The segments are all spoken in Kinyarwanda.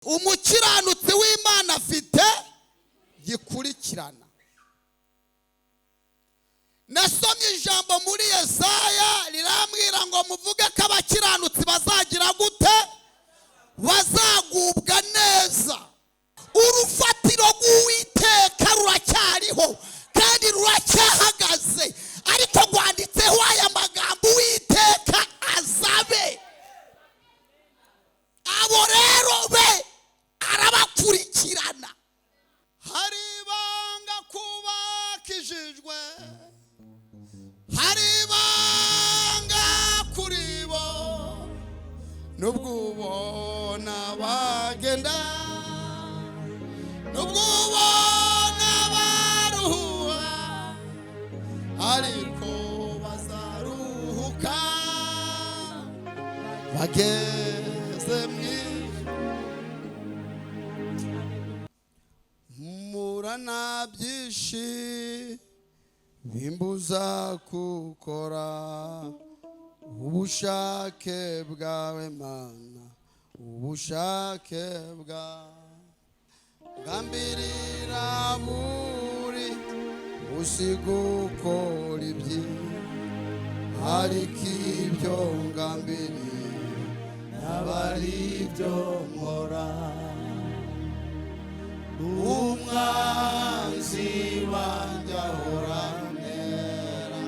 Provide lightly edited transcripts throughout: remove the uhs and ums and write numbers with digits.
umukiranutsi w'Imana afite gikurikirana. Nasomye ijambo muri Yesaya rirambwira ngo muvuge ko abakiranutsi bazagira gute? Bazagubwa neza. Urufatiro rw'Uwiteka ruracyariho kandi ruracyahagaze, ariko rwanditseho aya magambo: Uwiteka azabe. Abo rero be arabakurikirana. Hari ibanga kubakijijwe, hari ibanga kuri bo, nubwo ubona bagenda, nubwo ubona baruhuka, ariko bazaruhuka bageze murana byinshi bimbuza gukora ubushake bwawe Mana, ubushake bwawe. Ngambirira buri usiga ukora ibyiza, ariko ibyo ngambiriye ntabari ibyo nkora. Umwanzi wanjye ahora antera,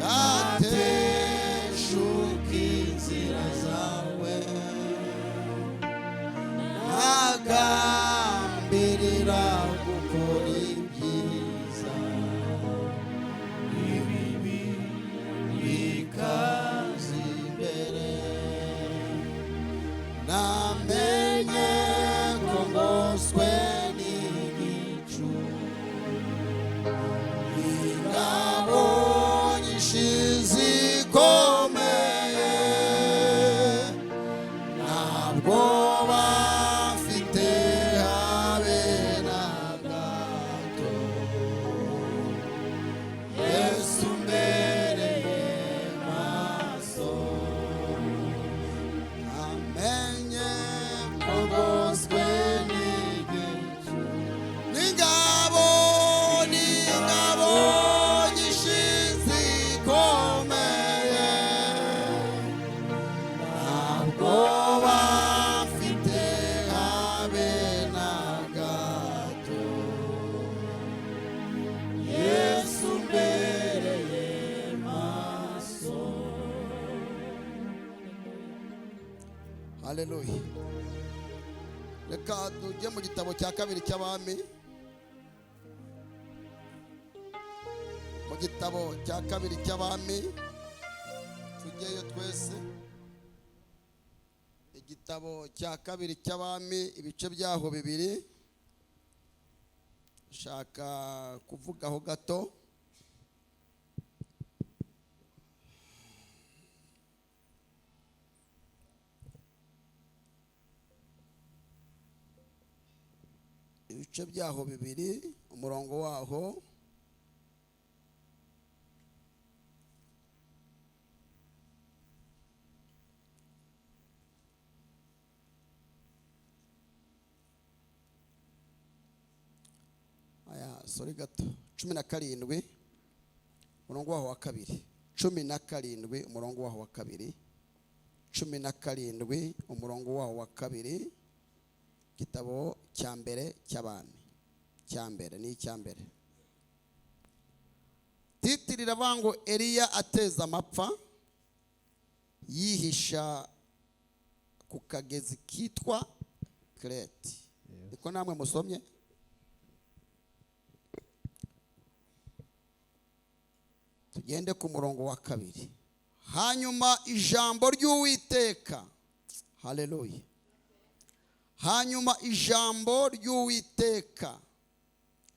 ngateshuka inzira zawe, ntagambirira gukora ibyiza, ibibi bikaza imbere. Namenye ko ngoswe n'igicu, ingabo nyinshi zikomeye, ntabwo bafite habe na gato. Yesu mbereye maso, amenye ko ngoswe n'igicu, n'ingabo nyinshi zikomeye, ntabwo bafite habe na gato. Yesu mbereye maso. Haleluya. Reka tujye mu gitabo cya kabiri cy'Abami. Mu gitabo cya kabiri cy'Abami, tujyeyo twese. Igitabo cya kabiri cy'Abami, ibice byaho bibiri. Shaka kuvugaho gato. Ibice byaho bibiri, umurongo waho gato 17, umurongo waho wa kabiri. 17, umurongo waho wa kabiri. 17, umurongo waho wa kabiri. Gitabo cya mbere cy'Abami, cya mbere ni icya mbere. Titiri ravango Eliya ateza amapfa, yihisha ku kagezi kitwa Kereti. Niko namwe musomye? Tugende ku murongo wa kabiri. Hanyuma ijambo ry'Uwiteka, haleluya. Hanyuma ijambo ry'Uwiteka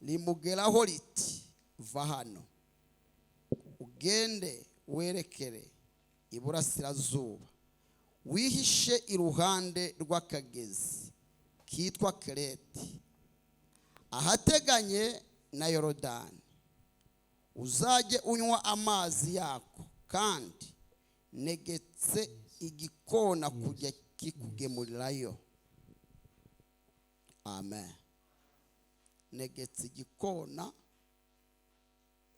limugeraho riti, va hano ugende werekere iburasirazuba, wihishe iruhande rw'akagezi kitwa Kereti, ahateganye na Yorodani, uzajye unywa amazi yako, kandi negetse igikona kujya kikugemurirayo. amen. Negetse igikona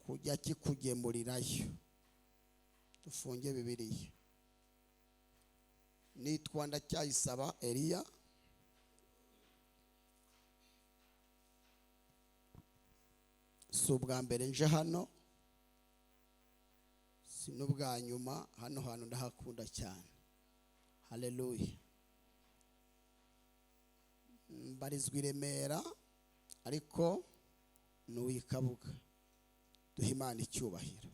kujya kikugemurirayo. Dufunge Bibiliya. Nitwa Ndacyayisaba Eliya. Si ubwa mbere nje hano, si n'ubwa nyuma. Hano hantu ndahakunda cyane. Haleluya. Mbarizwa i Remera ariko n'uw'i Kabuga. Duha Imana icyubahiro.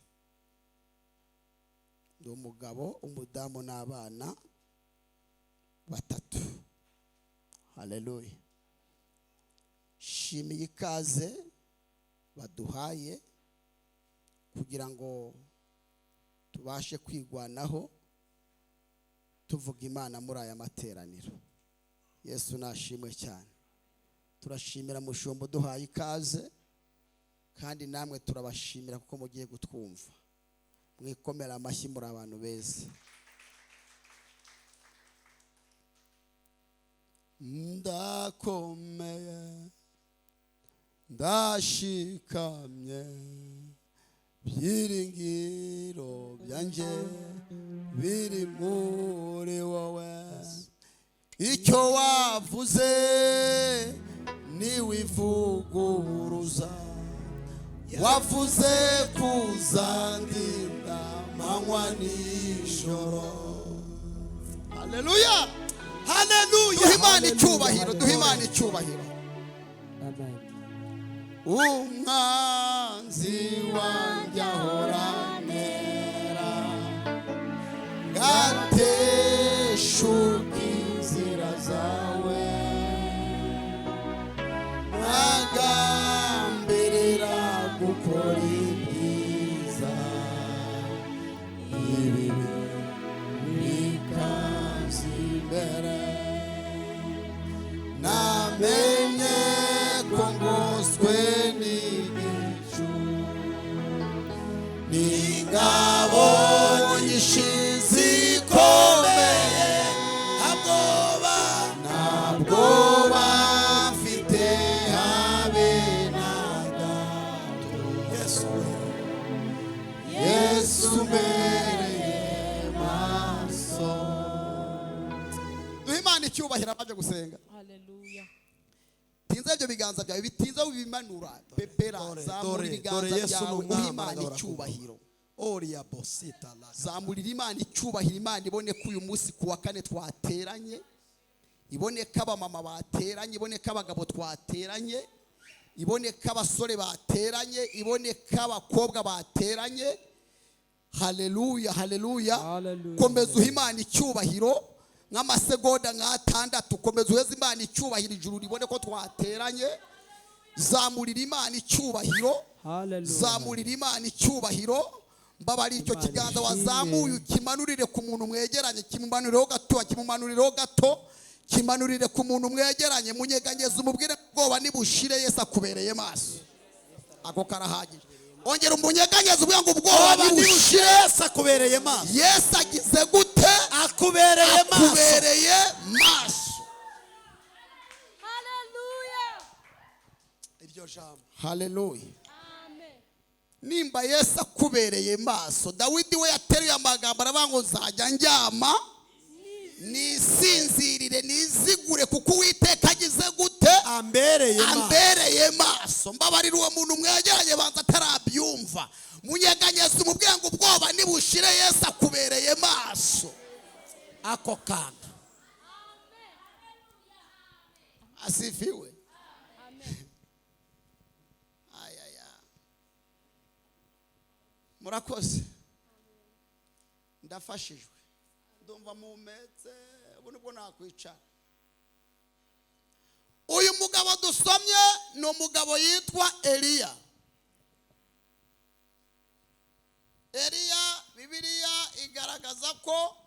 Ndi umugabo, umudamu n'abana 3. Haleluya. Shimiye ikaze baduhaye kugira ngo tubashe kwigwanaho tuvuga Imana muri aya materaniro. Yesu nashimwe cyane. Turashimira mushumba duhaye ikaze, kandi namwe turabashimira kuko mugiye gutwumva. Mwikomera amashyi, muri abantu beza. Ndakomeye, ndashikamye, byiringiro byanjye biri muri wowe. Icyo wavuze niwivuguruza, wavuze kuzandinda manywa nijoro. Haleluya, haleluya. Duha Imana icyubahiro, duha Imana icyubahiro. Amen. Umwanzi wanjye ahoranera, gateshuka inzira zawe, agambirira gukora ibyiza, ibibi bikaza imbere. Namenye ko ngoswe n'igicu, n'ingabo nyinshi zikomeye, ntabwo bafite habe na gato. Yesu mbereye maso. Duha Imana icyubahiro abaje gusenga. Hallelujah. Tinza ibyo biganza byawe, bitinza ubimanura. Pepera, zamura ibiganza byawe, uha Imana icyubahiro. Oria bosita la. Zamurira Imana icyubahiro. Imana ibone ko uyu munsi kuwa kane twateranye, ibone ko abamama bateranye, ibone ko abagabo twateranye, ibone ko abasore bateranye, ibone ko abakobwa bateranye. Haleluya, haleluya. Komeza uha Imana icyubahiro nk'amasegonda 6. Komeza uheze Imana icyubahiro, ijuru ribone ko twateranye. Zamurira Imana icyubahiro, zamurira Imana icyubahiro. Mbabari icyo kiganza wazamuye ukimanurire ku muntu mwegeranye, kimumanurireho gato, kimumanurireho gato, kimanurire ku muntu mwegeranye. Munyeganyeze umubwire ubwoba nibushire, Yesu akubereye maso. Ako karahagije. Ongera umunyeganyeze ubwira ngo ubwoba nibushire, Yesu akubereye maso. Yesu agize gute? Akubereye maso. Akubereye maso. Hallelujah. Iryo jambo. Haleluya. Amen. Nimba Yesu akubereye maso, Dawidi we yateruye amagambo aravuga ngo nzajya njyama nisinzirire nizigure kuko Uwiteka agize gute? Ambereye maso. Ambereye maso. Mbabarira uwo muntu mwegeranye banza atarabyumva. Munyeganyeze umubwira ngo ubwoba nibushire, Yesu akubereye maso. Ako kantu. Asifiwe. Murakoze. Ndafashijwe. Ndumva mumetse, ubu nibwo nakwicara. Uyu mugabo dusomye ni umugabo yitwa Eliya. Eliya, Bibiliya igaragaza ko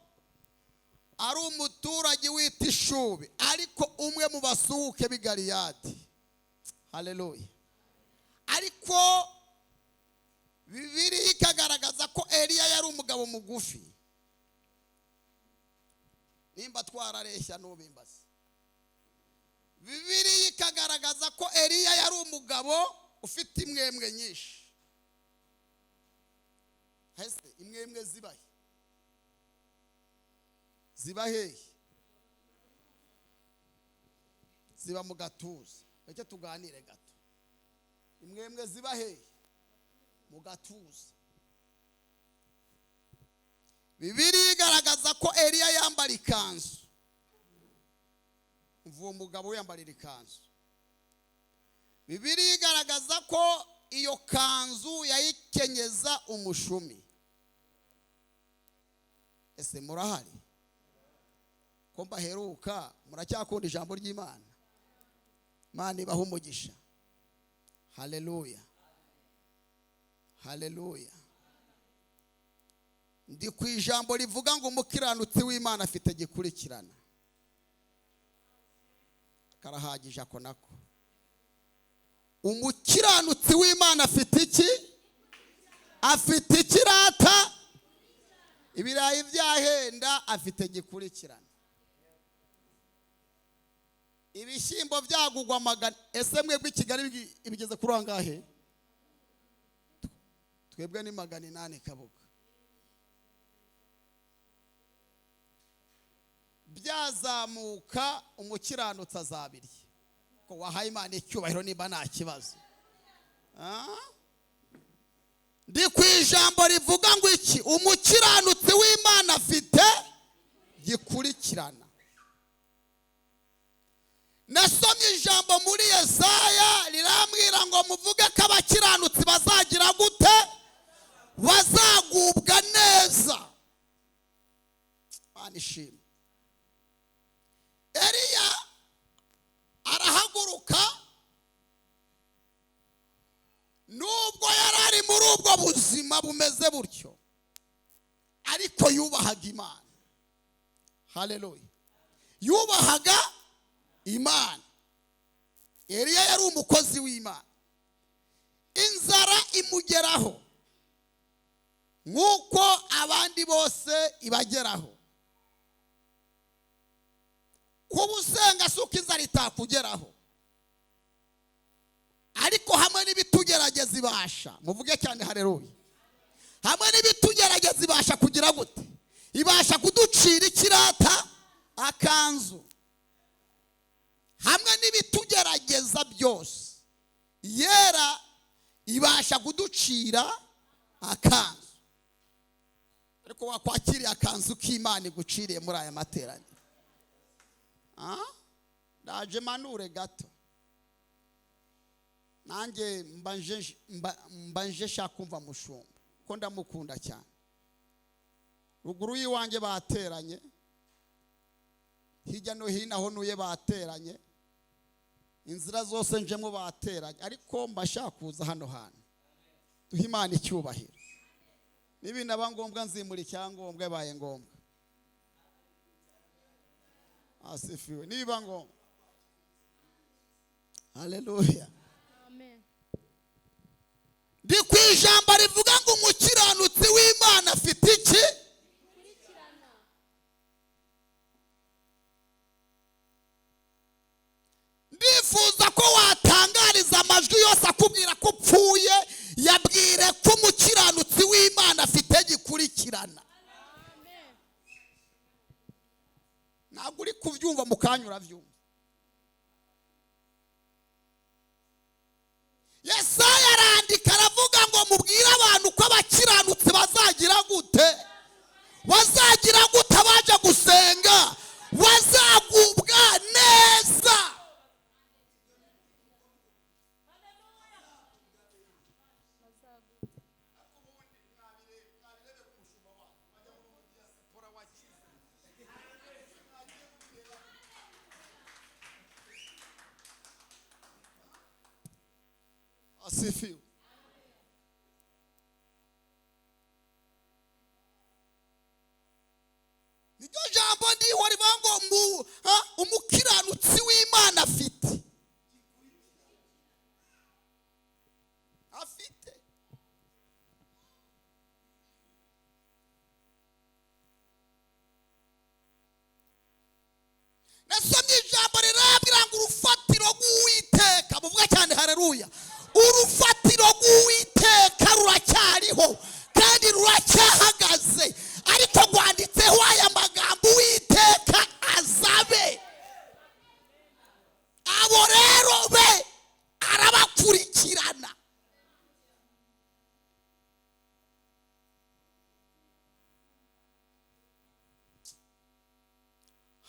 ari umuturage wita Ishubi, ariko umwe mu basuhuke b'i Galiyadi. Haleluya. Ariko Bibiliya ikagaragaza ko Eliya yari umugabo mugufi. Nimba twarareshya n'ubimbaza. Bibiliya umugabo ufite imwemwe nyinshi. Hese imwemwe zibahe? Ziba hehe? Ziba mu gatuza. Reke tuganire gato. Imwemwe ziba hehe? Mu gatuza. Bibiliya igaragaza ko Eliya yambara ikanzu. Uwo mugabo yambarira ikanzu. Bibiliya igaragaza ko iyo kanzu yayikenyeza umushumi. Ese murahari? Ko mbaheruka muracyakunda ijambo ry'Imana? Imana ibaha umugisha. Haleluya. Haleluya. Ndi ku ijambo rivuga ngo umukiranutsi w'Imana afite gikurikirana. Karahagije ako nako. Umukiranutsi w'Imana afite iki? Afite ikirata. Ibirayi byahenda afite gikurikirana. Ibishyimbo byagugwa magana. Ese mwebwe i Kigali ibigeze kuri angahe? Twebwe ni 800 Kabuga. Byazamuka umukiranutsi azabirya. Ko wahaye Imana icyubahiro niba nta kibazo. Ndi ku ijambo rivuga ngo iki? Umukiranutsi w'Imana afite gikurikirana. Nasomye ijambo muri Yesaya rirambwira ngo muvuge ko abakiranutsi bazagira gute? Bazagubwa neza. Anishima. Eliya arahaguruka, nubwo yarari muri ubwo buzima bumeze buryo, ariko yubahaga Imana. Haleluya. Yubahaga Imana. Eliya yari umukozi w'Imana. Inzara imugeraho nk'uko abandi bose ibageraho. Kuba usenga suko inzara itakugeraho, ariko hamwe n'ibitugerageza ibasha. Muvuge cyane haleluya. Hamwe n'ibitugerageza ibasha kugira gute? Ibasha kuducira ikirata akanzu. Hamwe n'ibitugerageza byose yera ibasha kuducira akanzu. Ariko wakwakiriye akanzu k'Imana iguciriye muri aya materaniro. Ndaje manure gato. Nanjye mbanje shakumva mushumba ko ndamukunda cyane. Ruguru yiwanjye bateranye, hirya no hino aho nuye bateranye, inzira zose njemo bateranye, ariko mbashaka kuza hano hantu. Duhe Imana icyubahiro. N'ibintu aba ngombwa nzimura icyangombwa yabaye ngombwa. Asifiwe. Niba ngombwa. Haleluya. Amen. Ndi ku ijambo rivuga ngo umukiranutsi w'Imana afite iki? Ndifuza ko watangariza amajwi yose akubwira ko upfuye, yabwire ko umukiranutsi w'Imana afite gikurikirana. Amen. Ntabwo uri kubyumva mu kanya urabyumva. Yesaya arandika aravuga ngo mubwire abantu ko abakiranutsi bazagira gute? Bazagira gute baje gusenga? Bazagubwa neza. Asifiwe. Niryo jambo ndiho rivuga ngo umukiranutsi w'Imana afite. Nasomye ijambo rirabwira ngo urufatiro rw'Uwiteka, muvuga cyane haleluya, gukurikirana.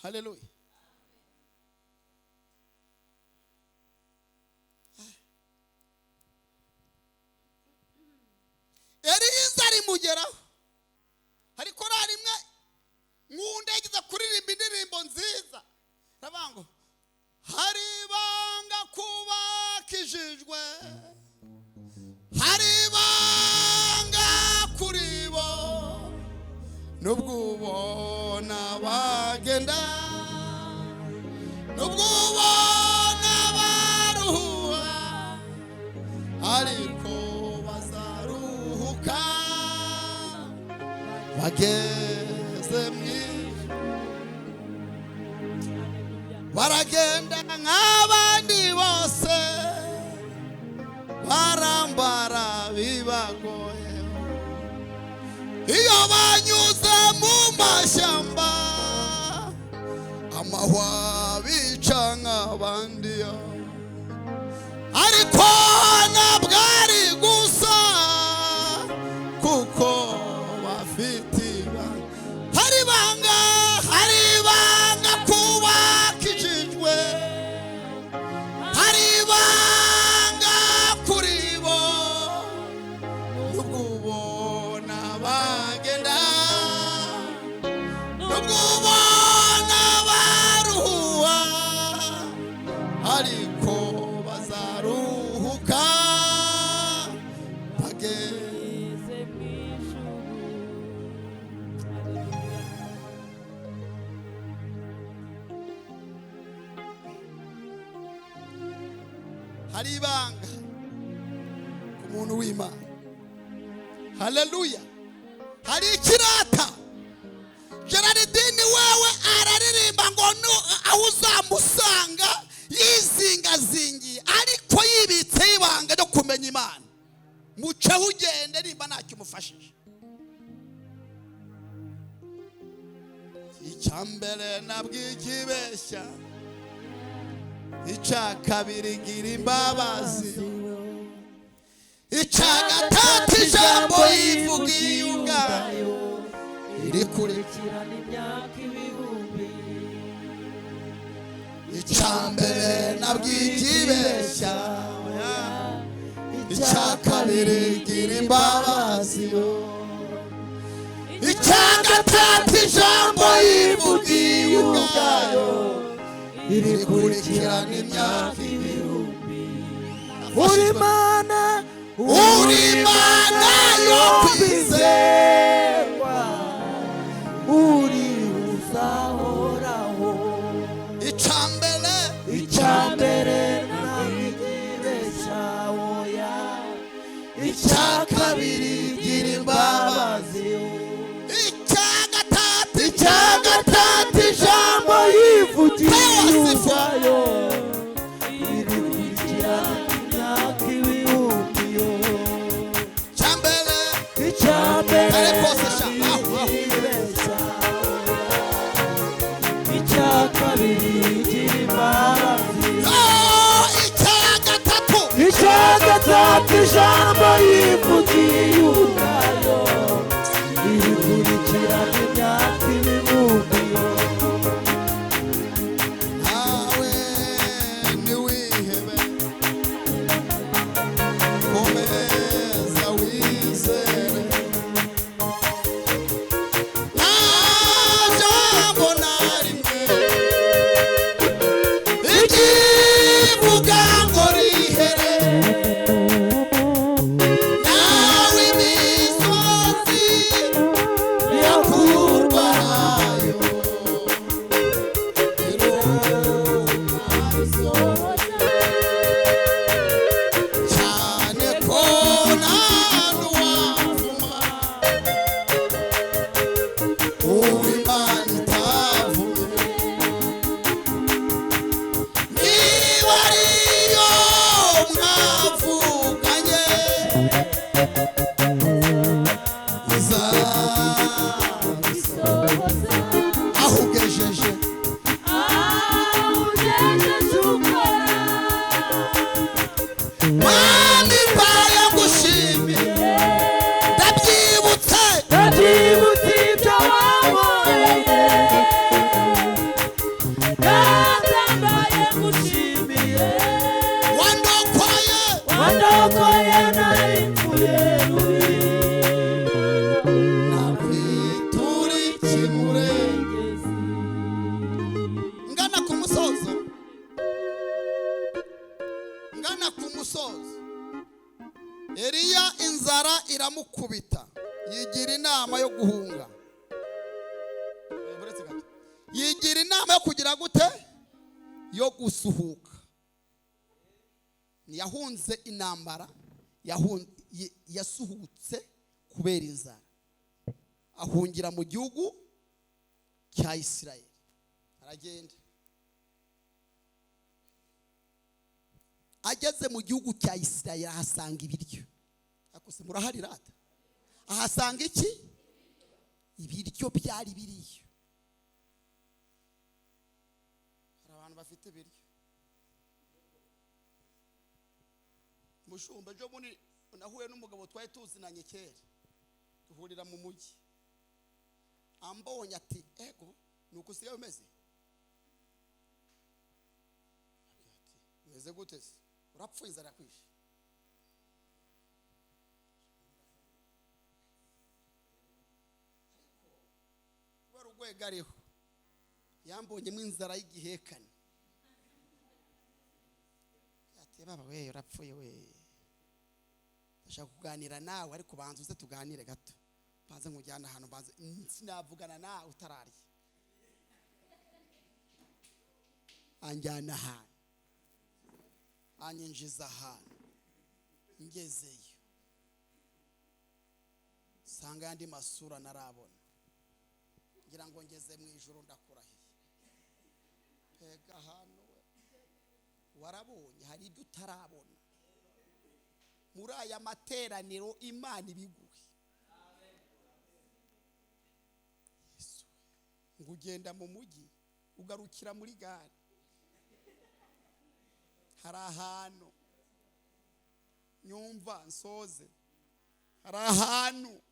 Haleluya. Eliza arimugeraho. Hari korari imwe nkunda yagize kuririmba indirimbo nziza. Rabango hari ibanga kubakijijwe, hari ibanga kuri bo, nubwo ubona bagenda, nubwo ubona baruhuha, ariko bazaruhuka bageze baragenda nk'abandi bose, barambara bibagoye. Iyo banyuze mu mashyamba, amahwa bica nk'abandi, ariko ntabwo ari gusa, kuko bafite ibanga. Hari ibanga, hari ibanga kubakijijwe, hari ibanga kuri bo, nubwo ubona bagenda, nubwo ubona baruhuha, ariko bazaruhuka bageze mu ijuru. Hari ibanga ku muntu w'Imana. Haleluya. Hari ikirata. Gerardine wewe araririmba ngo aho uzamusanga yizingazingiye, ariko yibitse ibanga ryo kumenya Imana. Muce ugende nimba ntacyo umufashije. Icyambere nabwikibeshya, icya kabiri gira imbabazi, icya gatatu ijambo yivugiye ubwayo, iri kurikirana imyaka ibihumbi. Icya mbere nabwikibeshya, icya kabiri gira imbabazi, icya gatatu ijambo yivugiye ubwayo, iri kurikirana imyaka ibihumbi. Uri Imana, uri Imana yo kwizerwa, uri uzahoraho. Icya mbere ntabigibeshya, oya. Icya kabiri gira imbabazi, icya gatatu ijambo yivugiye ubwayo, iri kurikirana imyaka ibihumbi. Icya mbere Eliya inzara iramukubita, yigira inama yo guhunga. Yigira inama yo kugira gute? Yo gusuhuka. Yahunze intambara, yasuhutse kubera inzara, ahungira mu gihugu cya Isirayeli. Aragenda, ageze mu gihugu cya Isirayeli ahasanga ibiryo. Akose murahari rata? Ahasanga iki? Ibiryo byari biriyo. Hari abantu bafite ibiryo. Mushumba ejo bundi nahuye n'umugabo twari tuzinanye kera, duhurira mu mujyi. Ambonye ati ego nuko usigaye umeze? Meze gute se? Urapfuye inzara yakwishe? Kubera urwego ariho yambonyemo inzara y'igihekane. Ati baba we urapfuye we, ndashaka kuganira nawe ariko banza uze tuganire gato, banza nkujyana ahantu, banza sinavugana nawe utararya. Anjyana ahantu, anyinjiza ahantu, ngezeyo sanga yandi masura narabona, ngira ngo ngeze mu ijuru ndakurahiye. Pega hano we, warabonye hari ibyo utarabona muri aya materaniro Imana ibiguhe. Yesu, ngo ugenda mu mujyi ugarukira muri gare, hari ahantu nyumva nsoze, hari ahantu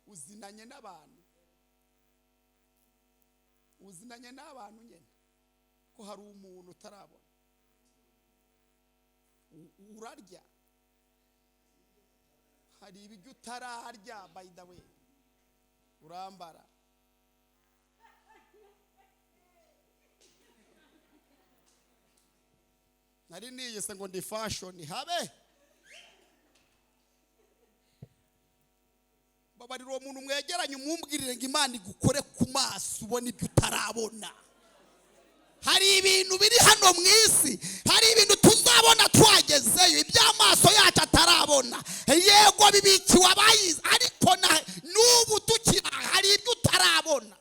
uzinanye n'abantu, uzinanye n'abantu nyene ko hari umuntu utarabona. Urarya, hari ibiryo utararya, by the way, urambara. Nari niyise ngo ndi fashion habe. Babarira uwo muntu mwegeranye umumbwirire ngo Imana igukore ku maso ubona ibyo utarabona. Hari ibintu biri hano mu isi, hari ibintu tuzabona twagezeyo iby'amaso yacu atarabona. Yego bibikiwe abayizi, ariko n'ubu tukira hari ibyo utarabona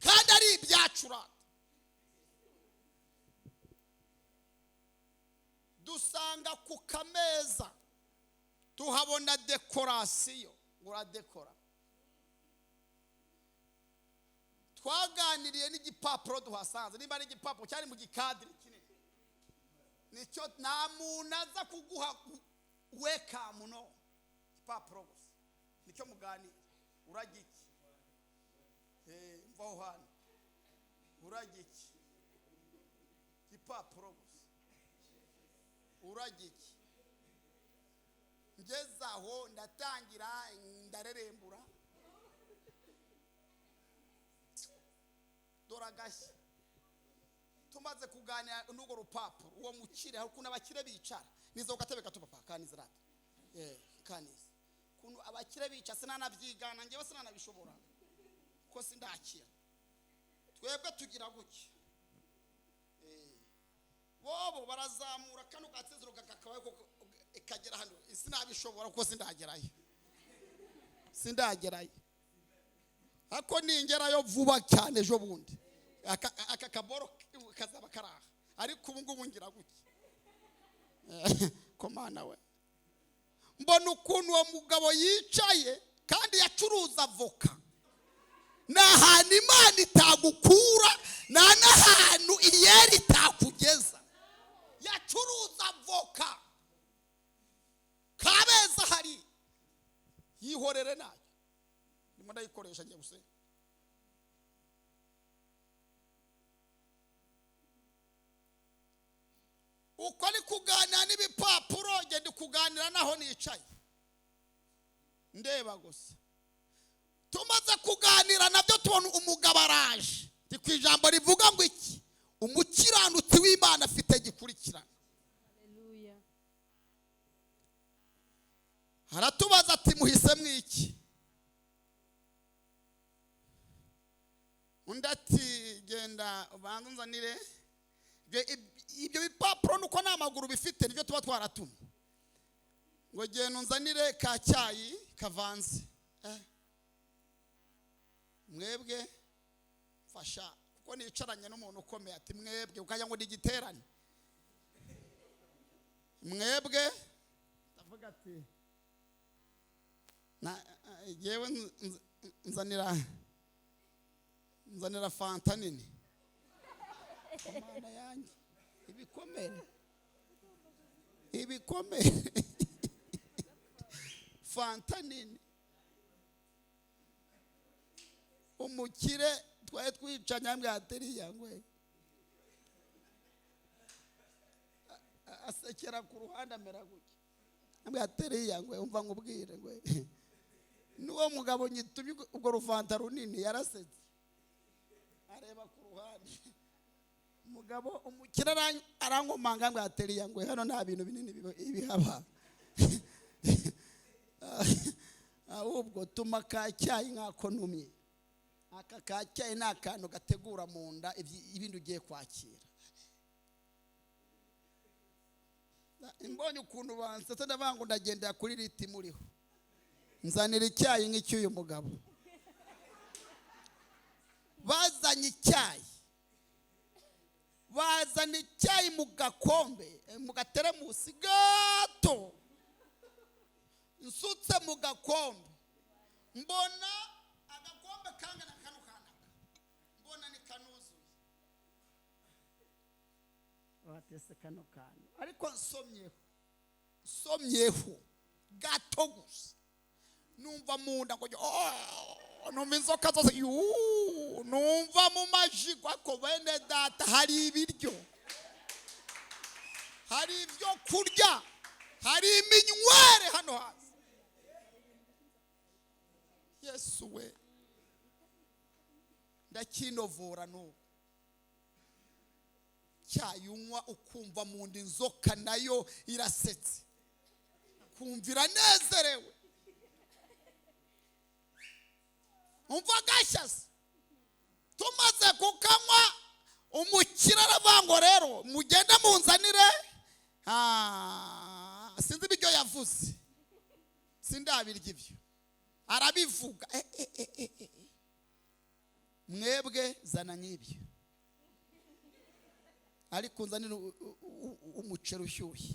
kandi ari ibyacura. Dusanga ku kameza tuhabona dekorasiyo, uradekora. Twaganiriye n'igipapuro duhasanze, niba ari igipapuro cyari mu gikadiri kinini, nicyo nta muntu aza kuguha welcome, no igipapuro gusa nicyo muganira. Uragiki mvaho hano, uragiki igipapuro gusa, uragiki. Ngeze aho ndatangira ndarerembura, doragashya. Tumaze kuganira n'urwo rupapuro, uwo mukire hari ukuntu abakire bicara, nizo gatebe katubapa kaniza rata, kaniza kuntu abakire bica sinanabyigana, ngewe sinanabishobora ko sindakira. Twebwe tugira guki, bobo barazamura kano gatsezero kakakabaye ko ikagera hano, sinabishobora ko sindagerayo. Ako ningerayo vuba cyane ejo bundi aka kaboro kazaba karaha, ariko ubu ngubu ngira guki. Komana we, mbona ukuntu uwo mugabo yicaye kandi yacuruza avoka. N'ahantu Imana itagukura, n'ahantu iyeri itakugeza. Yacuruza avoka Kabeza hari, yihorere nayo ndimo ndayikoresha ngiye gusenga. Uko ari kuganira n'ibipapuro, ngende kuganira naho nicaye ndeba gusa. Tumaze kuganira nabyo tubona umugabo araje. Ndi ku ijambo rivuga ngo iki? Umukiranutsi w'Imana afite undi ati genda ubanza unzanire ibyo bipapuro nuko n'amaguru bifite nibyo tuba twaratumye ngo genda unzanire ka cyayi kavanze mwebwe fasha kuko nicaranye n'umuntu ukomeye ati mwebwe ukajya ngo digiterane mwebwe ndavuga ati yewe nzanira fanta nini amana yanjye ibikomere fanta nini umukire twari twicanye ambwateriya ngwe asekera ku ruhande amera gutya ambwateriya ngwe umva nkubwire ngwe n'uwo mugabo nyitumye ubwo rufanta runini yarasetse areba ku ruhande umugabo umukire arankomanga ambwateriya ngwe hano nta bintu binini ibihaba ahubwo tuma ka cyayi nk'ako numye aka ka cyayi ni akantu gategura mu nda ibindi ugiye kwakira imbonye ukuntu bansetse ndavuga ngo ndagendera kuri riti muriho nzanira icyayi nk'icy'uyu mugabo bazanye icyayi bazana icyayi mu gakombe mu gateremusi gato nsutse mu gakombe mbona agakombe kangana kano kanaka mbona ni kanuzuye watese kano kantu ariko nsomyeho gato gusa numva mu nda ngo numva inzoka zose numva mu majigo ako bene data hari ibiryo hari ibyo kurya hari iminywere hano hasi Yesu we ndakinovura n'ubu cyayunywa ukumva mu nda inzoka nayo irasetse kumvira nezerewe umva gashyase tumaze kukanywa umukira aravango rero mugende munzanire sinzi ibyo yavuze sindabirya ibyo arabivuga mwebwe zana n'ibyo ariko nzanira umuceri ushyushye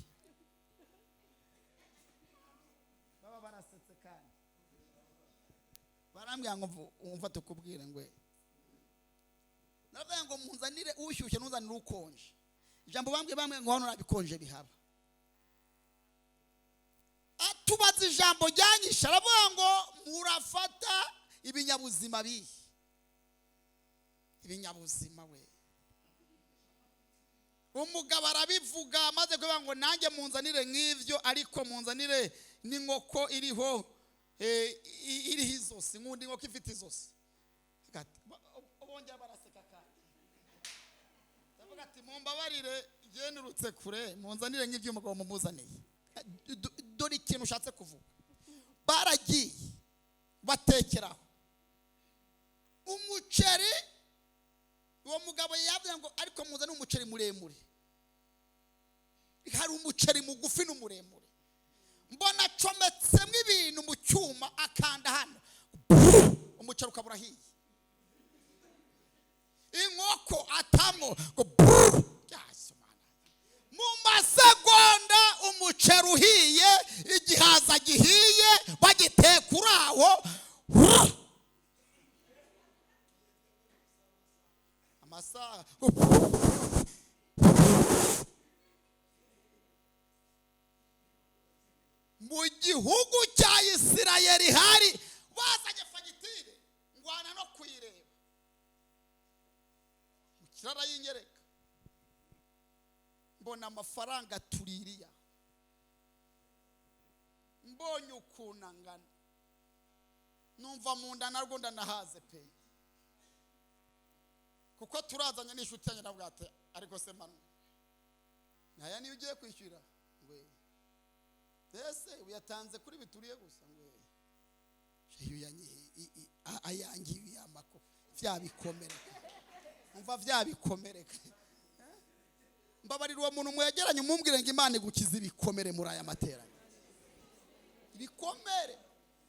baba barasetse kandi barambwira ngo umva tukubwire ngwe naravuga ngo munzanire ushyushye ntuzanire ukonje ijambo bambwiye ngo hano nabikonje bihaba atubaza ijambo ryanyisha aravuga ngo murafata ibinyabuzima bihe ibinyabuzima we umugabo arabivuga maze kuvuga ngo nanjye munzanire nk'ivyo ariko munzanire n'inkoko iriho izosi nk'undi nkoko ifite izosi bongera baraseka kandi ndavuga ati mumbabarire genurutse kure munzanire nk'ivyo umugabo mumuzaniye dore ikintu ushatse kuvuga baragiye batekeraho umuceri uwo mugabo yavuze ngo ariko muzane umuceri muremure hari umuceri mugufi n'umuremure mbona acometsemo ibintu mu cyuma akanda hano umuceri ukabura hiye inkoko atamo mu masegonda umuceri uhiye igihaza gihiye bagitekura aho amasaha mu gihugu cya Isirayeli hari bazanye fagitire ngwana no kuyireba mukirara yinyereka mbona amafaranga tuririya mbonye ukuntu angana numva mu nda narwo ndanahaze pe kuko turazanye n'inshuti yanjye navuga ati ariko se manu naya niyo ugiye kwishyura ngwe ese uyatanze kuri bituriye gusa ngwe iyo ayangiye yamako vyabikomereka umva vyabikomereka mbabarira uwo muntu mwegeranye umumbwire ngo Imana igukiza ibikomere muri aya materaniro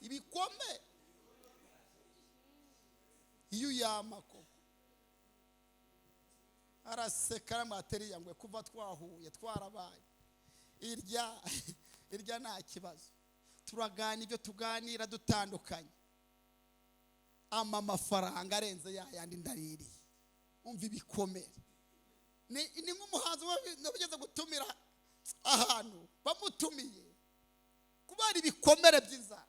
ibikomere iyo yamako araseka amateriya ngo kuva twahuye twarabaye irya nta kibazo turagana ibyo tuganira dutandukanye amafaranga arenze yandi ndariri umva ibikomere ni nk'umuhanzi wabigeze gutumira ahantu bamutumiye kubera ibikomere by'inzara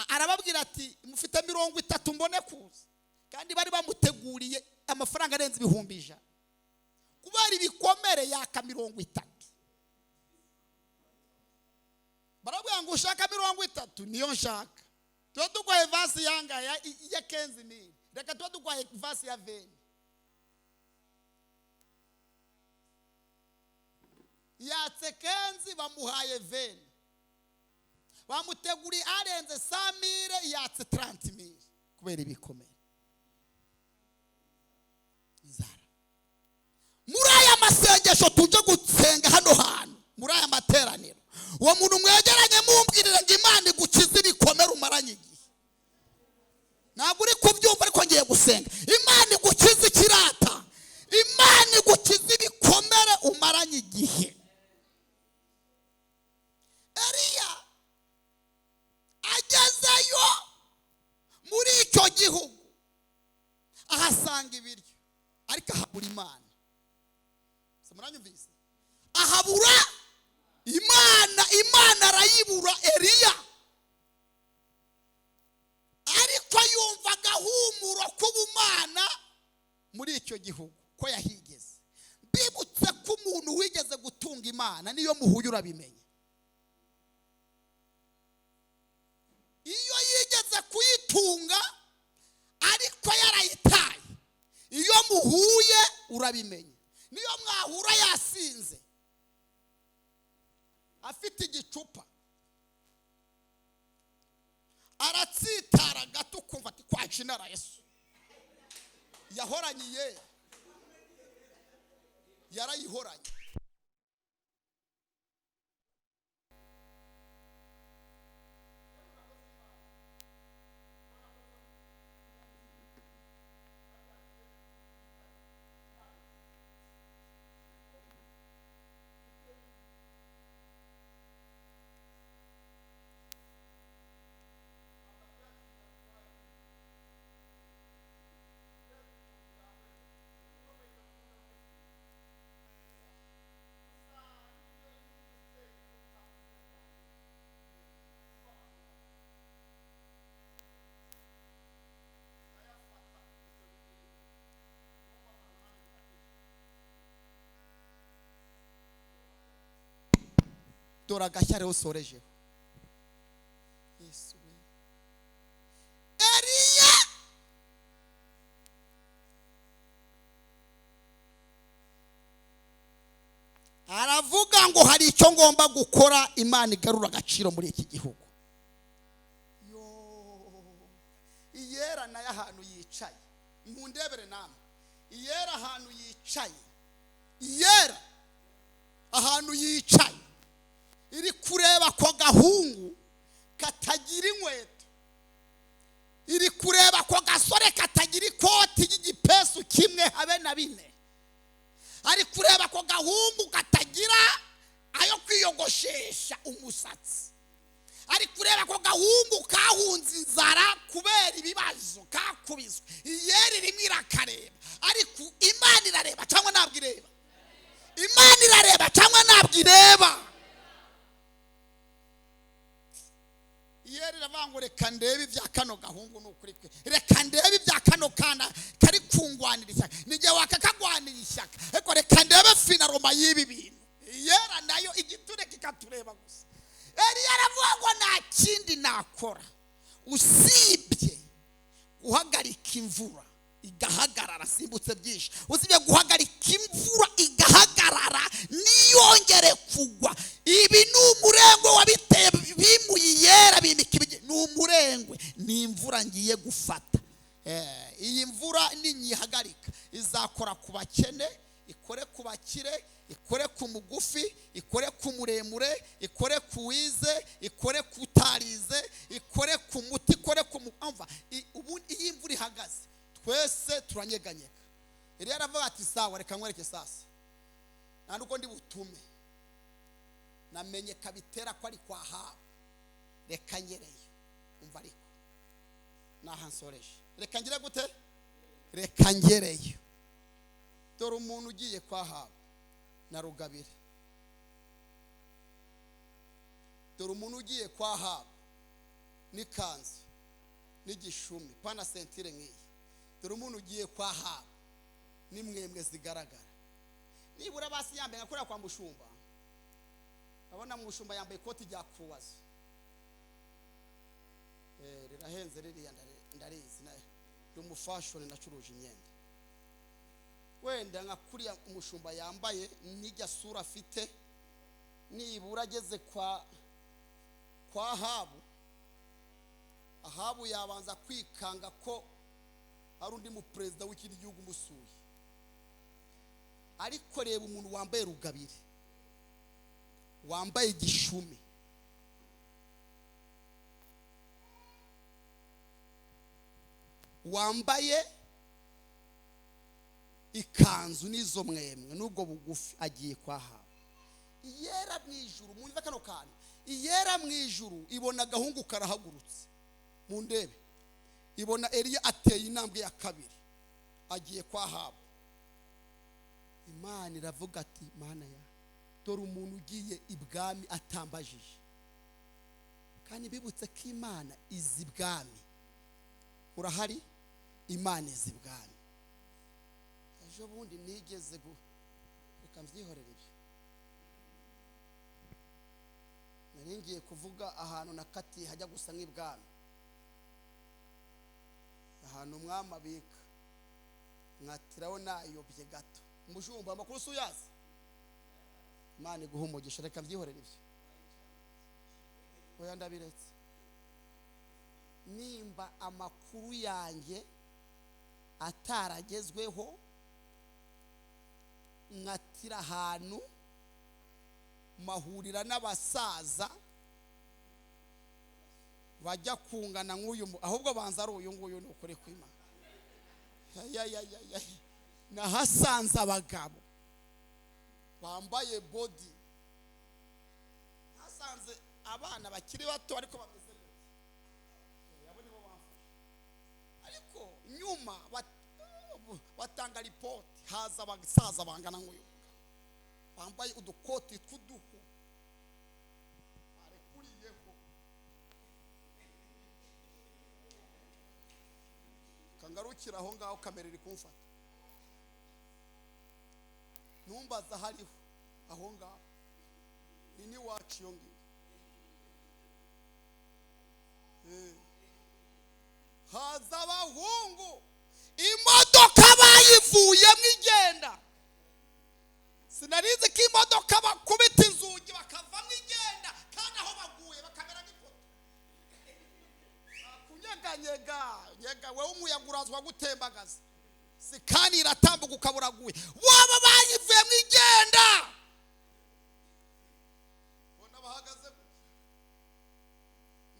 arababwira ati mufite 30 mbone kuza kandi bari bamuteguriye amafaranga arenze 1,100 kubera ibikomere yaka 30 barabwira ngo ushaka 30 niyo nshaka tuba dugwaye vasi yanga ya 15,000 reka tuba dugwaye vasi ya 20 yatse kenzi bamuhaye 20 bamuteguri arenze 100,000 yatse 30,000 kubera ibikomere inzara muri aya masengesho tuje gusenga hano hantu muri aya materaniro uwo muntu mwegeranye mumbwirire ngo Imana igukiza ibikomere umaranye igihe ntabwo uri kubyumva ariko ngiye gusenga Imana igukiza ikirata Imana igukiza ibikomere umaranye igihe Eliya agezeyo muri icyo gihugu ahasanga ibiryo ariko ahabura Imana muranyumvise ahabura Imana arayibura Eliya ariko yumva gahumuro k'ubumana muri icyo gihugu ko yahigeze bibutse ko umuntu wigeze gutunga Imana niyo muhuye urabimenye iyo yigeze kuyitunga ariko yarayitaye iyo muhuye urabimenye niyo mwahura yasinze afite igicupa aratsitara gato kumva ati kwacinara Yesu yahoranye yarayihoranye dora gashyare usorejeho Yesu we Eliya aravuga ngo hari icyo ngomba gukora Imana igarura agaciro muri iki gihugu iyera nayo ahantu yicaye mundebere namwe iyera ahantu yicaye iyera ahantu yicaye iri kureba ko gahungu katagira inkweto iri kureba ko gasore katagira ikoti y'igipesu kimwe habe na bine ari kureba ko gahungu katagira ayo kwiyogoshesha umusatsi ari kureba ko gahungu kahunze inzara kubera ibibazo kakubiswe iyeri rimwe irakareba ariko Imana irareba cyangwa ntabwo ireba Imana irareba cyangwa ntabwo ireba iyeri iravuga reka ndebe ibya kano gahungu n'ukuri kwe reka ndebe ibya kano kana kari kungwanira ishyaka nige wakakagwanira ishyaka ariko reka ndebe finaroma y'ibi bintu iyera nayo igiture kikatureba gusa Eliya aravuga ngo nta kindi nakora usibye guhagarika imvura igahagarara simbutse byinshi usibye guhagarika imvura igahagarara niyongere kugwa ibi ni umurengo wabiteye bimuye yera bimika ibige ni umurengwe, ni imvura ngiye gufata. Iyi mvura ninyihagarika izakora ku bakene, ikore ku bakire, ikore ku mugufi, ikore ku muremure, ikore ku wize, ikore ku utarize, ikore ku muti, ikore ku mwumva. Ubu iyi imvura ihagaze twese turanyeganyega. Eliya aravuga ati sawa, reka nkwereke sasa, nta nuko ndi butume, namenye kabitera ko ari kwa Ahabu, reka ngereyo. Umva ariko nahansoreje, reka ngire gute? Reka ngereyo. Dore umuntu ugiye kwa Ahabu na Rugabire, dore umuntu ugiye kwa Ahabu n'ikanzu n'igishumi pana sentire nk'iyi, dore umuntu ugiye kwa Ahabu n'imwemwe zigaragara. Nibura basi yambaye akorera kwa mushumba, abona mushumba yambaye ikoti rya kuwazo, rirahenze ririya ndarizi nayo y'umufashoni nacuruje imyenda. Wenda nka kuriya umushumba yambaye n'ijya sura afite, nibura ageze kwa Ahabu yabanza kwikanga ko ari undi mu president w'ikindi gihugu musuye. Ariko reba umuntu wambaye Rugabire, wambaye igishumi, wambaye ikanzu n'izo mwemwe n'ubwo bugufi, agiye kwa Ahabu. Iyera mu ijuru, mwumva kano kantu, iyera mu ijuru ibona agahungu karahagurutse mu ndebe, ibona Eliya ateye intambwe ya kabiri agiye kwa Ahabu. Imana iravuga ati mana ya, dore umuntu ugiye ibwami atambajije. Kandi bibutse ko Imana izi ibwami, urahari, Imana izi ibwami. Ejo bundi nigeze reka mbyihorere ibyo, nari ngiye kuvuga ahantu nakatiye hajya gusa nk'ibwami, ahantu umwami abika, nkatiraho nayobye gato. Umushumba amakuru suyazi, Imana iguha umugisha, reka mbyihorere ibyo, oya ndabiretse. Nimba amakuru yanjye ataragezweho, nkatira ahantu mahurira n'abasaza bajya kungana nk'uyu, ahubwo banza ari uyu nguyu, ni ukuri kw'Imana. Nahasanze abagabo bambaye body, nahasanze abana bakiri bato ariko bameze gutya, yabo nibo bamfashe. Ariko nyuma batanga ripoti, haza abasaza bangana nk'uyu, bambaye udukoti tw'uduhu, arekuriyeho kangarukira aho ngaho, kamera iri kumfata, ntumbaza hariho aho ngaho, ni n'iwacu iyo ngiyo. Haza abahungu, imodoka bayivuyemo igenda. Sinarizi ko imodoka bakubita inzugi bakavamo igenda, kandi aho baguye bakamera nk'ipoto. Kunyeganyega wewe umuyaga urazwa gutembagaza, sikani iratambuka ukaburaguye, waba bayivuyemo igenda. Bona bahagaze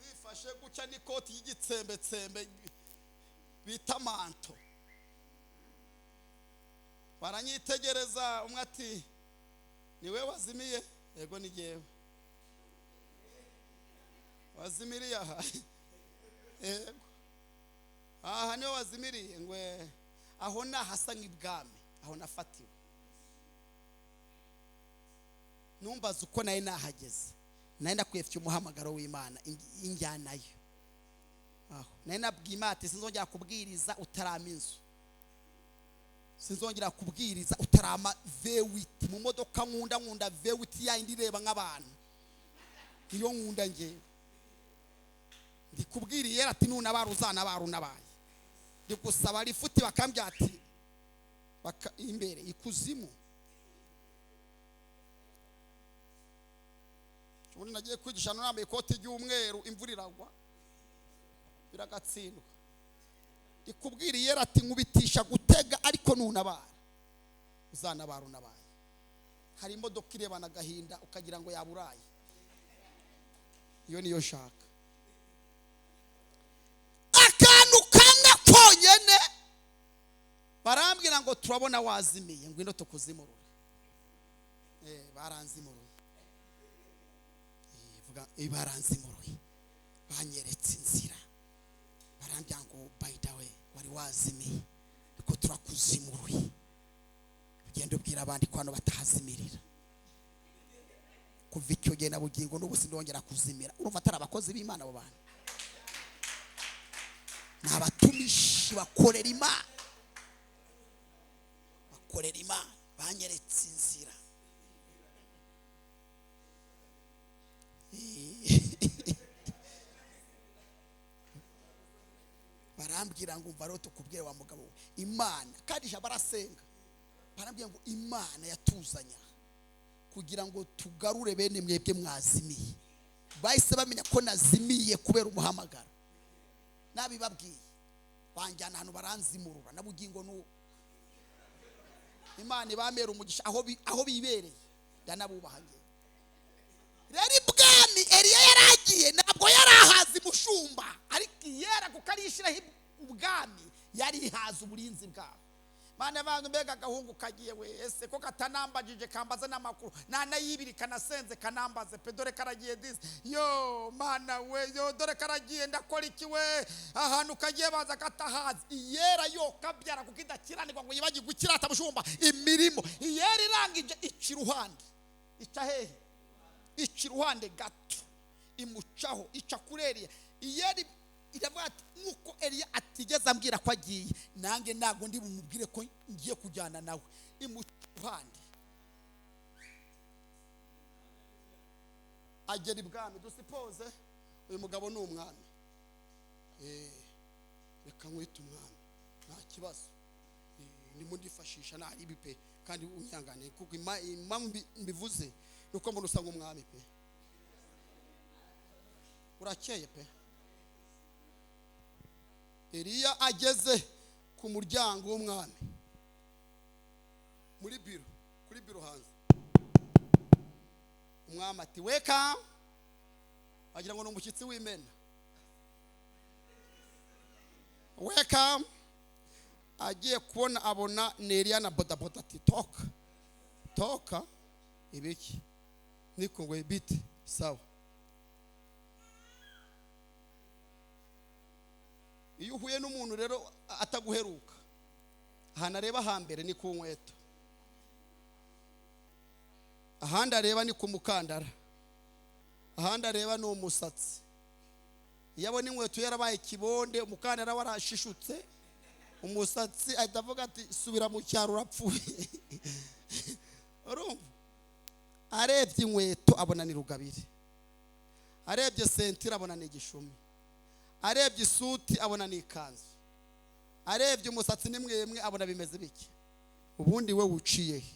nifashe guca n'ikoti y'igitsembetsembe bita manto, baranyitegereza. Umwe ati niwe wazimiye? Yego ni jewe. Wazimiriye aha? Yego. Aha niwe wazimiriye? Ngwe aho nahasa nk'ibwami, aho nafatiwe. Numbaza uko naye nahageze, naye ndakwefye umuhamagaro w'Imana injyanayo. Aho naye nabwiye Imana ati sinzongera kubwiriza utarama inzu, sinzongera kubwiriza utarama V8 mu modoka. Nkunda V8 yindi ireba nk'abantu, iyo nkunda ngewe. Ndikubwiriye yera ati nunabara uzanabara unabaye, ndikugusaba rifuti bakambya ati imbere ikuzimu. Ubundi nagiye kwigisha nambaye ikoti ry'umweru, imvura iragwa, biragatsindwa. Ikubwiriye ati nkubitisha gutega ariko nunabara uzanabara unabaye. Hari imodoka irebana agahinda ukagira ngo yaburaye, iyo niyo shaka. Akantu kamwe konyene barambwira ngo turabona wazimiye, ngwino tukuzimurure. Baranzimuruye. Vuga baranzimuruye, banyeretse inzira, barambwira ngo by the way wari wazimiye ariko turakuzimuruye, ugenda ubwira abandi ko hano batahazimirira. Kuva icyo gihe na bugingo n'ubu sindongera kuzimira. Urumva atari abakozi b'Imana abo bantu, ni abatumishi bakorera Imana, bakorera Imana, banyeretse inzira. Barambwira ngo umva rero tukubwire wa mugabo Imana kandi barasenga. Barambwira ngo Imana yatuzanya kugira ngo tugarure bene mwebwe mwazimiye. Bahise bamenya ko nazimiye kubera umuhamagaro. Nabibabwiye banjyana hano baranzimurura na bugingo n'ubu. Imana ibamera umugisha aho bibereye ndanabubahange. Rero ibwami Eliya yaragiye ntabwo yarahaza umushumba, ariko yera kukarishiraho ubwami yarihaza uburinzi bwawe. Mana abantu mbega gahungu kagiye we, ese ko katanambajije kambaza n'amakuru nanayibiri kanasenze kanambaze pe, dore karagiye disi yo mana we, yo dore karagiye ndakora iki we, ahantu kagiye baza katahazi. Iyera yo kabyara kukidakiranirwa ngo yibagi gukirata mushumba imirimo. Iyera irangije ikiruhande ica hehe, ikiruhande gato imucaho ica kureriya. Iyeri iravuga ati nkuko Eliya atigeze ambwira ko agiye, nange ntago ndi bumubwire ko ngiye kujyana nawe. Imuruhande agera ibwami. Dusipoze uyu mugabo ni umwami, reka nkwite umwami nta kibazo, ndimo ndifashisha nari bipe kandi unyangane kuko impamvu mbivuze nuko mbona usanga umwami pe, urakeye pe. Eliya ageze ku muryango w'umwami muri biro, kuri biro hanze. Umwami ati welcome, agira ngo ni umushyitsi w'Imena. Welcome. Agiye kubona abona Eliya na bodaboda ati toka ibiki niko ngo ibiti sawa. Iyo uhuye n'umuntu rero ataguheruka, ahantu areba hambere ni ku nkweto, ahandi areba ni ku mukandara, ahandi areba ni umusatsi. Iyo abona inkweto yarabaye kibonde, umukandara warashishutse, umusatsi ahita avuga ati subira mu cyaro urapfuye. Urumva? Arebye inkweto abona ni rugabire, arebye sentire abona ni igishumi, arebye isuti abona ni ikanzu, arebye umusatsi ni mwemwe abona bimeze bike. Ubundi we wuciye he?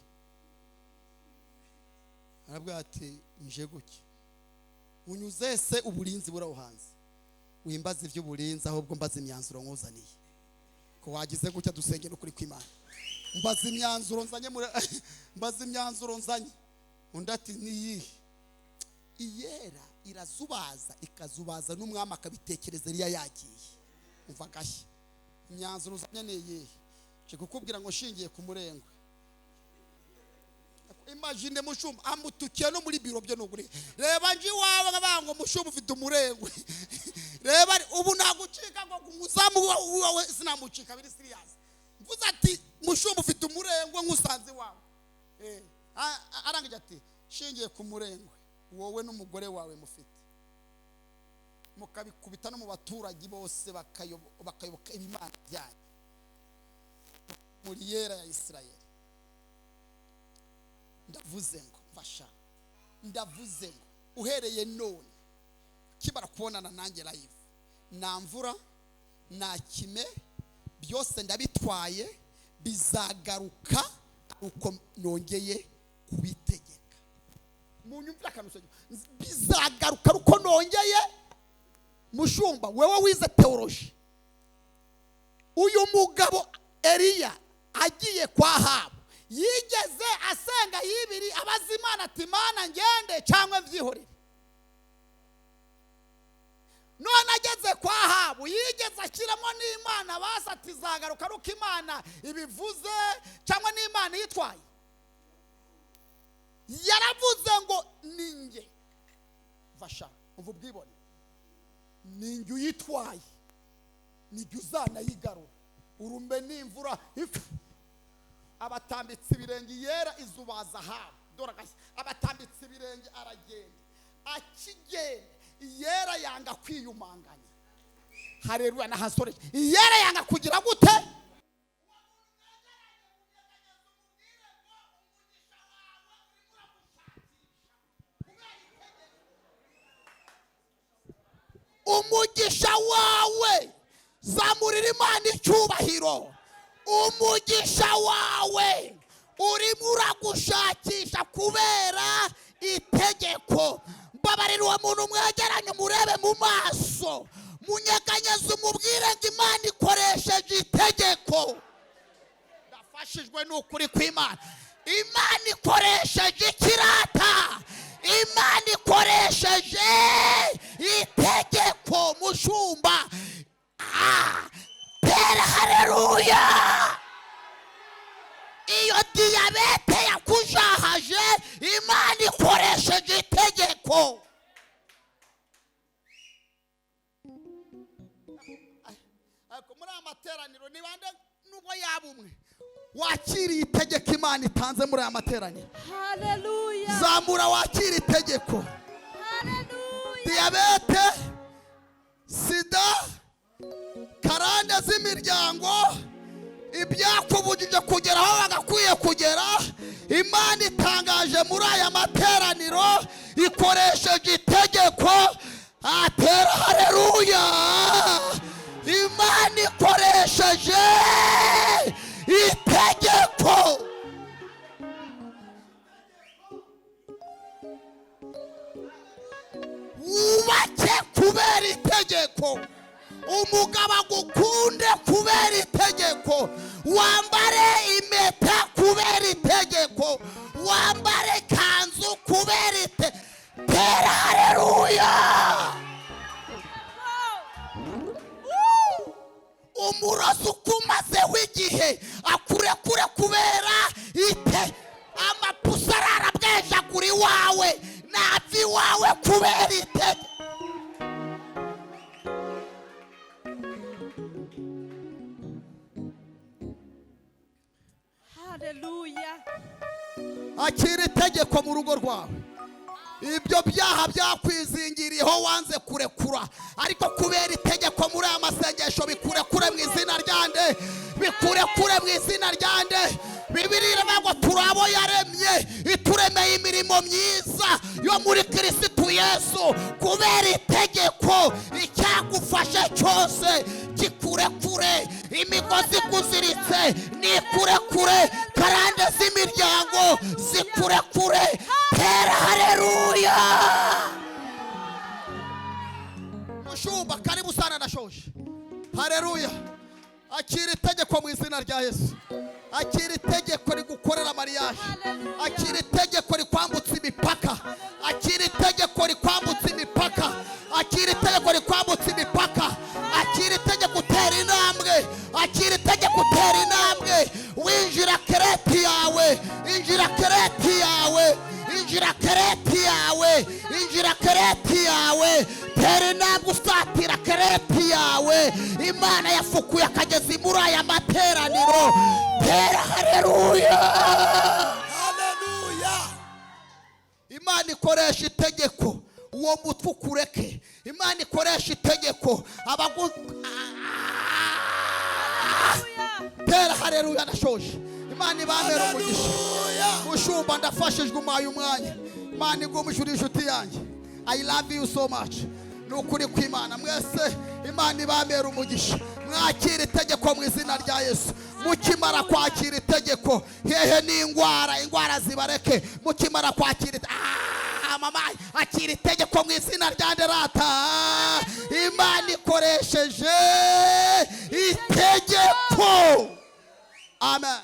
Arabwira ati nje guki, unyuze se uburinzi buraho hanze, wimbaza iby'uburinzi ahubwo mbaza imyanzuro nkuzaniye ko wagize gutya. Dusenge no kuri kw'Imana, mbaza imyanzuro nzanye mbaza imyanzuro nzanye. Undi ati niyihe? Iyera irazubaza ikazubaza n'umwami akabitekereza Eliya yagiye. Umva gashya imyanzuro uzanye niyihe? Je kukubwira ngo shingiye ku murengwe. Imagine mushumba amutukiye no muri biro byo nugure, reba nji wawe ngabango mushumba ufite umurengwe. Reba ubu nagucika ngo kumuzamu wawe sinamucika biri serious. Mvuze ati mushumba ufite umurengwe nkusanze wawe. Arangije ati shingiye ku murengwe wowe n'umugore wawe mufite, mukabikubita no mu baturage bose bakayoboka ibimana byanyu muri yera ya Isirayeli. Ndavuze ngo mfasha, ndavuze ngo uhereye none kibara kubonana nanjye live, nta mvura nta kime, byose ndabitwaye, bizagaruka uko nongeye kubitegeka. Munyumvira kanusho bizagaruka uko nongeye mushumba wewe wize teoloji, uyu mugabo Eliya agiye kwa Ahabu yigeze asenga yibiri abaza Imana ati Mana ngende cyangwa mbyihorere? None ageze kwa Ahabu yigeze ashyiramo n'Imana basa ati zagaruka ruko Imana ibivuze cyangwa n'Imana yitwaye? Yaravuze ngo ninjye vasha umva ubwibone, ninjye uyitwaye, ninjye uzanayigarura, urumbe n'imvura abatambitse ibirenge yera izubaza Ahabu. Dore abatambitse ibirenge aragenda, akigenda yera yanga kwiyumanganya. Haleluya. Nahasore yera yanga kugira gute? Umugisha wawe zamurira Imana icyubahiro. Umugisha wawe urimo uragushakisha kubera itegeko. Mbabarira uwo muntu mwegeranye murebe mu maso, munyeganyeze umubwire ngo Imana ikoresheje itegeko. Ndafashijwe n'ukuri kw'Imana. Imana ikoresheje ikirata, Imana ikoresheje itegeko. Mushumba tera haleluya. Iyo diyabete yakujahaje Imana ikoresheje itegeko. Ariko muri amateraniro ni bande nubwo yabumwe wakiriye itegeko Imana itanze muri aya materaniro? Haleluya. Zamura wakira itegeko. Haleluya. Diyabete, sida, karande z'imiryango, ibyakubujije kugera aho bagakwiye kugera, Imana itangaje muri aya materaniro ikoresheje itegeko. Atera haleluya. Imana ikoresheje itegeko. Wubake kubera itegeko, umugabo agukunde kubera itegeko, wambare impeta kubera itegeko, wambare kanzu kubera itegeko. Tera haleluya. Umurozi ukumazeho igihe akurekure kubera amapusi ararabwejagura iwawe, napfa iwawe kubera itegeko. Haleluya. Akira itegeko mu rugo rwawe. Ibyo byaha byakwizingiriyeho wanze kurekura, ariko kubera itegeko muri aya masengesho bikurekure mu izina ryande, bikurekure mu izina ryande. Bibiliya iravuga ngo turabo yaremye, ituremeye imirimo myiza yo muri Kristo Yesu. Kubera itegeko icyagufashe cyose kikurekure, imigozi kuziritse nikurekure, karande z'imiryango zikurekure. Tera haleluya. Mushumba karibu sana ndashoje. Haleluya. Akira itegeko mu izina rya Yesu. Akira itegeko rigukorera mariage. Akira itegeko rikwambutsa imipaka. Akira itegeko rikwambutsa imipaka. Akira itegeko rikwambutsa imipaka. Akira itegeko utera intambwe. Akira itegeko utera intambwe. Winjira kereti yawe. Injira kereti yawe. Injira kereti yawe. Injira kereti yawe. Tera intambwe usatira kereti yawe. Imana yafukuye akagezi muri aya materaniro. Tera haleluya. Haleluya. Imana ikoresha itegeko uwo mutwe ukureke. Imana ikoresha itegeko tera haleluya. Ndashoje. Imana ibamera umugisha. Mushumba ndafashijwe umaye umwanya. Imana igumujura inshuti yanjye. I love you so much. Nukuri kw'Imana mwese Imana ibamera umugisha. Mwakira itegeko mu izina rya Yesu. Mukimara kwakira itegeko hehe n'indwara zibareke. Mukimara kwakira mama akira itegeko mu izina rya nderata. Imana ikoresheje itegeko. Amen.